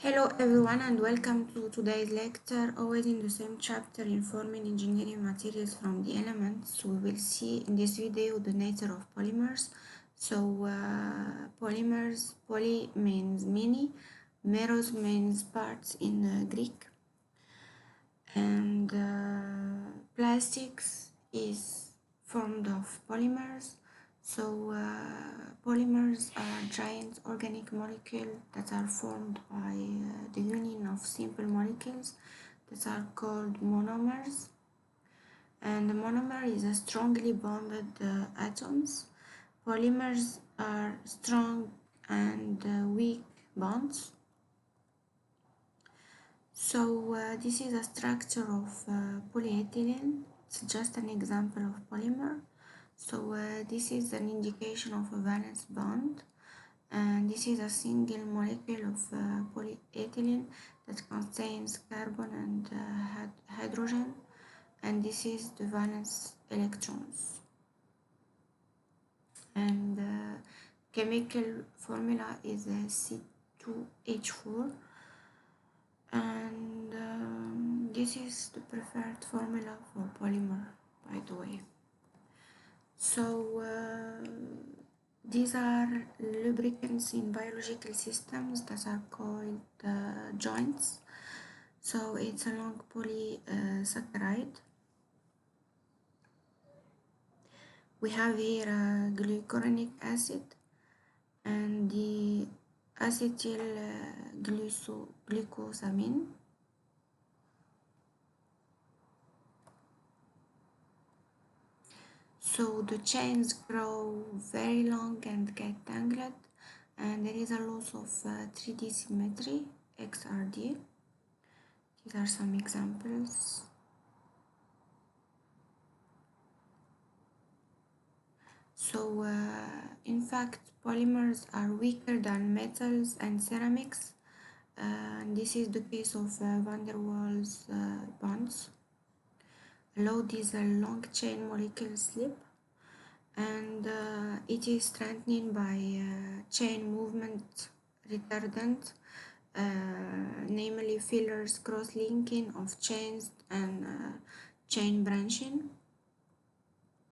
Hello everyone and welcome to today's lecture, always in the same chapter in forming engineering materials from the elements. We will see in this video the nature of polymers. Polymers, poly means many, meros means parts in Greek, and plastics is formed of polymers. Polymers are giant organic molecules that are formed by the union of simple molecules that are called monomers. And the monomer is a strongly bonded atoms. Polymers are strong and weak bonds. This is a structure of polyethylene. It's just an example of polymer. This is an indication of a valence bond, and this is a single molecule of polyethylene that contains carbon and hydrogen, and this is the valence electrons. And chemical formula is C2H4, and this is the preferred formula for polymer, by the way. These are lubricants in biological systems that are called joints. So it's a long polysaccharide. We have here a glucuronic acid and the acetyl glucosamine. So the chains grow very long and get tangled, and there is a loss of 3D symmetry, XRD. These are some examples. In fact, polymers are weaker than metals and ceramics, and this is the case of van der Waals bonds. Load is a long chain molecule slip, and it is strengthened by chain movement retardant, namely fillers, cross-linking of chains, and chain branching.